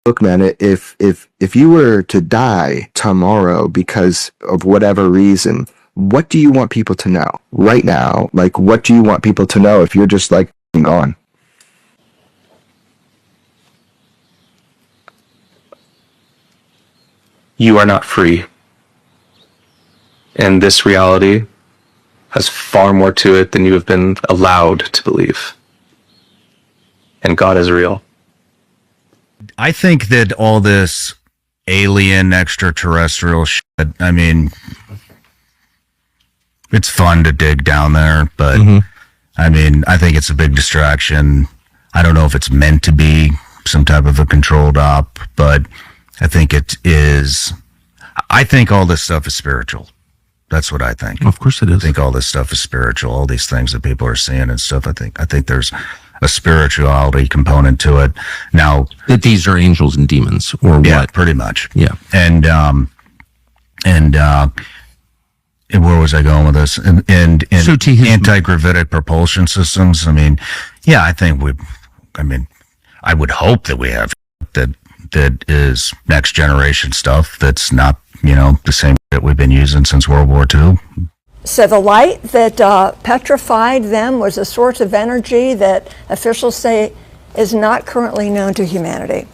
Look, man, if you were to die tomorrow because of whatever reason, what do you want people to know right now? Like, what do you want people to know if you're just like gone? You are not free. And this reality has far more to it than you have been allowed to believe. And God is real. I think that all this alien extraterrestrial shit, I mean, it's fun to dig down there, but I mean, I think it's a big distraction. I don't know if it's meant to be some type of a controlled op, but I think it is. I think all this stuff is spiritual. That's what I think. Of course it is. I think all this stuff is spiritual. All these things that people are seeing and stuff. I think there's a spirituality component to it. Now that these are angels and demons, or yeah, what? Pretty much. Yeah. And where was I going with this? And So anti-gravitic propulsion systems. I mean, yeah, I would hope that we have that is next generation stuff. That's not, the same that we've been using since World War II. So the light that petrified them was a source of energy that officials say is not currently known to humanity.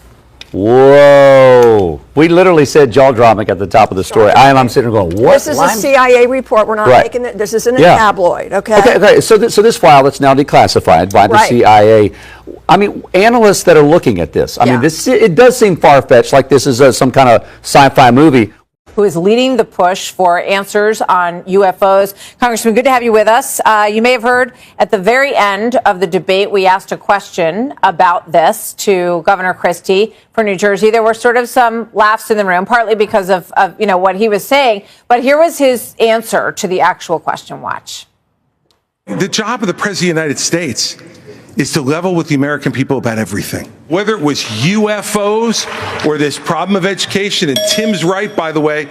Whoa. We literally said jaw-dropping at the top of the story. I'm sitting there going, what? This is a CIA report. We're not making it. This isn't a tabloid, okay? Okay. So this file that's now declassified by the CIA. I mean, analysts that are looking at this, I mean, it does seem far-fetched, like this is some kind of sci-fi movie. Who is leading the push for answers on UFOs. Congressman, good to have you with us. You may have heard at the very end of the debate, we asked a question about this to Governor Christie for New Jersey. There were sort of some laughs in the room, partly because of what he was saying. But here was his answer to the actual question. Watch. The job of the President of the United States is to level with the American people about everything. Whether it was UFOs or this problem of education, and Tim's right, by the way,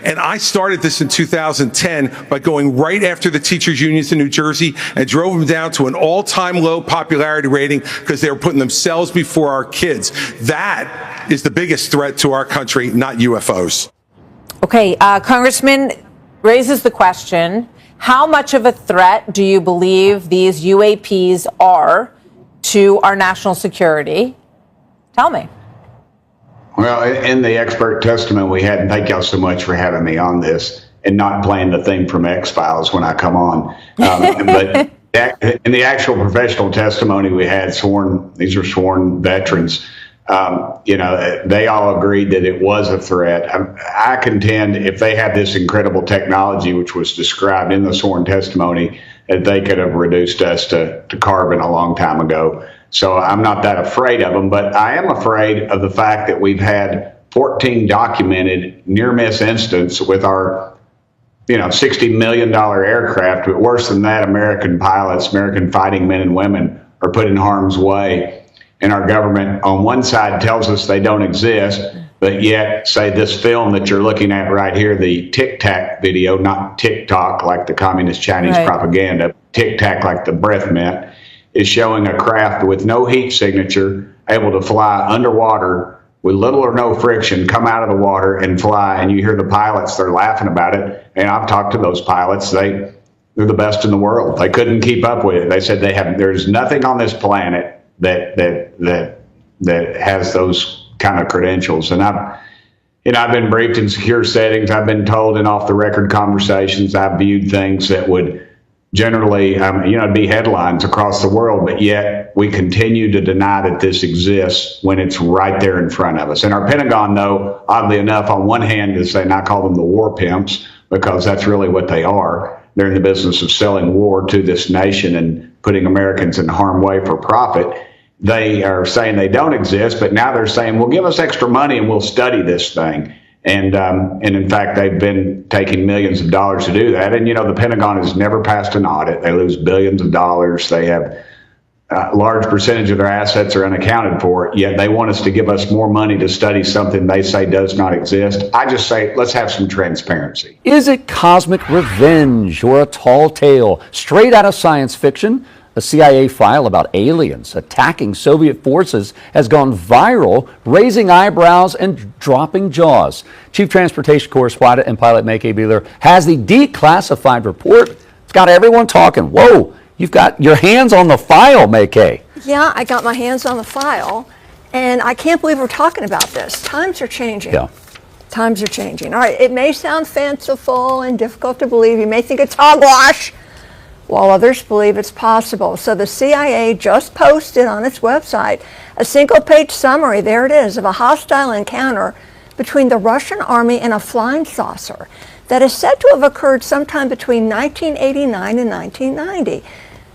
and I started this in 2010 by going right after the teachers' unions in New Jersey and drove them down to an all-time low popularity rating because they were putting themselves before our kids. That is the biggest threat to our country, not UFOs. Okay, Congressman raises the question, how much of a threat do you believe these UAPs are to our national security? Tell me. Well, in the expert testimony we had, and thank y'all so much for having me on this and not playing the thing from X-Files when I come on. But in the actual professional testimony we had, these are sworn veterans, they all agreed that it was a threat. I contend if they had this incredible technology, which was described in the sworn testimony, that they could have reduced us to carbon a long time ago. So I'm not that afraid of them, but I am afraid of the fact that we've had 14 documented near-miss incidents with our $60 million aircraft, but worse than that, American pilots, American fighting men and women are put in harm's way. And our government on one side tells us they don't exist, but yet say this film that you're looking at right here, the Tic Tac video, not TikTok like the communist Chinese propaganda, Tic Tac like the breath mint, is showing a craft with no heat signature able to fly underwater with little or no friction, come out of the water and fly. And you hear the pilots, they're laughing about it. And I've talked to those pilots. They're the best in the world. They couldn't keep up with it. They said there's nothing on this planet that has those kind of credentials. And I've been briefed in secure settings. I've been told in off the record conversations, I've viewed things that would generally, be headlines across the world, but yet we continue to deny that this exists when it's right there in front of us. And our Pentagon, though, oddly enough, on one hand is saying, I call them the war pimps, because that's really what they are. They're in the business of selling war to this nation and putting Americans in harm's way for profit. They are saying they don't exist, but now they're saying, well, give us extra money and we'll study this thing. And in fact, they've been taking millions of dollars to do that. And, the Pentagon has never passed an audit. They lose billions of dollars. They have a large percentage of their assets are unaccounted for, yet they want us to give us more money to study something they say does not exist. I just say, let's have some transparency. Is it cosmic revenge or a tall tale straight out of science fiction? A CIA file about aliens attacking Soviet forces has gone viral, raising eyebrows and dropping jaws. Chief Transportation Correspondent and pilot Mackay Beeler has the declassified report. It's got everyone talking. Whoa, you've got your hands on the file, Mackay. Yeah, I got my hands on the file, and I can't believe we're talking about this. Times are changing. Yeah. Times are changing. All right, it may sound fanciful and difficult to believe. You may think it's hogwash, while others believe it's possible. So the CIA just posted on its website a single-page summary, there it is, of a hostile encounter between the Russian army and a flying saucer that is said to have occurred sometime between 1989 and 1990.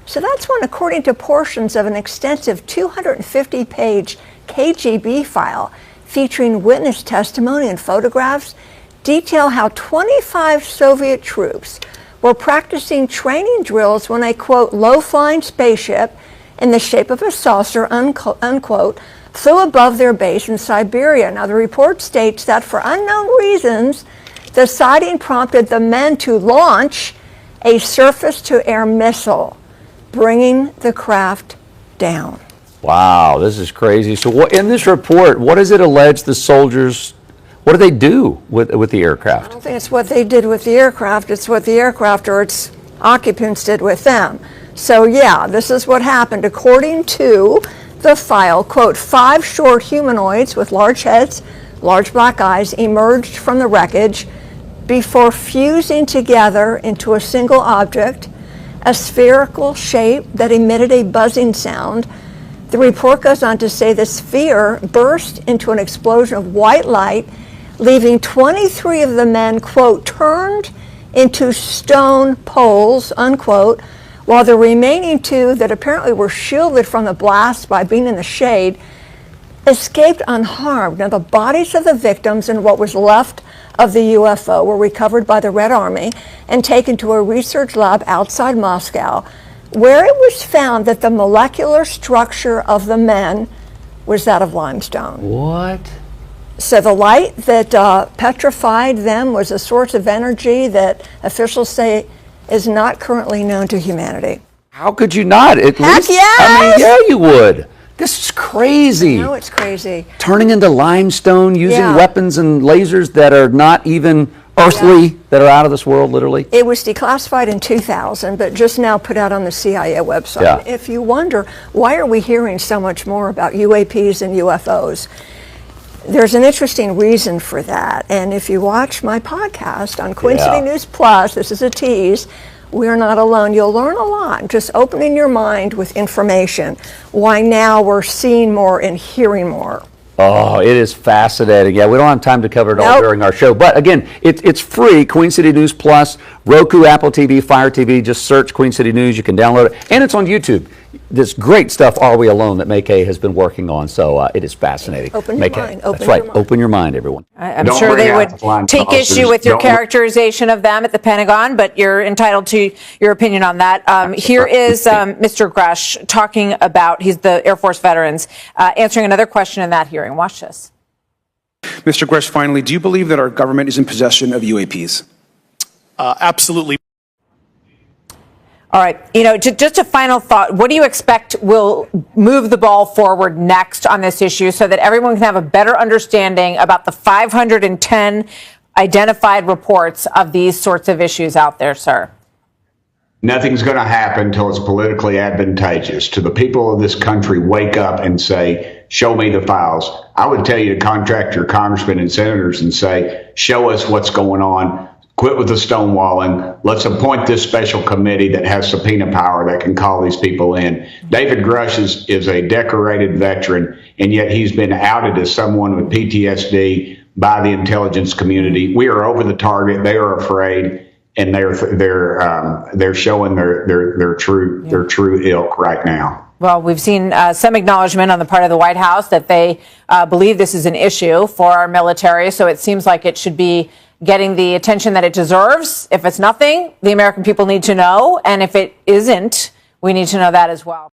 So that's when, according to portions of an extensive 250-page KGB file featuring witness testimony and photographs, detail how 25 Soviet troops were practicing training drills when a, quote, low-flying spaceship in the shape of a saucer, unquote, flew above their base in Siberia. Now, the report states that for unknown reasons, the sighting prompted the men to launch a surface-to-air missile, bringing the craft down. Wow, this is crazy. So what, in this report, what does it allege the soldiers, what do they do with the aircraft? I don't think it's what they did with the aircraft. It's what the aircraft or its occupants did with them. So yeah, this is what happened. According to the file, quote, 5 short humanoids with large heads, large black eyes emerged from the wreckage before fusing together into a single object, a spherical shape that emitted a buzzing sound. The report goes on to say the sphere burst into an explosion of white light, leaving 23 of the men, quote, turned into stone poles, unquote, while the remaining 2 that apparently were shielded from the blast by being in the shade escaped unharmed. Now, the bodies of the victims and what was left of the UFO were recovered by the Red Army and taken to a research lab outside Moscow, where it was found that the molecular structure of the men was that of limestone. What? So the light that petrified them was a source of energy that officials say is not currently known to humanity. How could you not? At Heck least, yes! I mean, yeah, you would. This is crazy. No, it's crazy. Turning into limestone, using Yeah. weapons and lasers that are not even earthly, that are out of this world, literally. It was declassified in 2000, but just now put out on the CIA website. Yeah. If you wonder, why are we hearing so much more about UAPs and UFOs? There's an interesting reason for that. And if you watch my podcast on Queen City News Plus, this is a tease, we're not alone. You'll learn a lot, just opening your mind with information. Why now we're seeing more and hearing more. Oh, it is fascinating. Yeah, we don't have time to cover it all during our show. But again, it's free, Queen City News Plus, Roku, Apple TV, Fire TV. Just search Queen City News. You can download it. And it's on YouTube. This great stuff, Are We Alone, that Mackay has been working on. So it is fascinating. Open your mind. That's right. Open your mind, everyone. I'm sure they would take issue with your characterization of them at the Pentagon, but you're entitled to your opinion on that. Here is Mr. Grush talking about, he's the Air Force veterans, answering another question in that hearing. Watch this. Mr. Grush, finally, do you believe that our government is in possession of UAPs? Absolutely. All right. You know, just a final thought. What do you expect will move the ball forward next on this issue so that everyone can have a better understanding about the 510 identified reports of these sorts of issues out there, sir? Nothing's going to happen until it's politically advantageous to the people of this country. Wake up and say, show me the files. I would tell you to contact your congressmen and senators and say, show us what's going on. Quit with the stonewalling. Let's appoint this special committee that has subpoena power that can call these people in. David Grush is a decorated veteran, and yet he's been outed as someone with PTSD by the intelligence community. We are over the target. They are afraid, and they're showing their true ilk right now. Well, we've seen some acknowledgement on the part of the White House that they believe this is an issue for our military. So it seems like it should be getting the attention that it deserves. If it's nothing, the American people need to know. And if it isn't, we need to know that as well.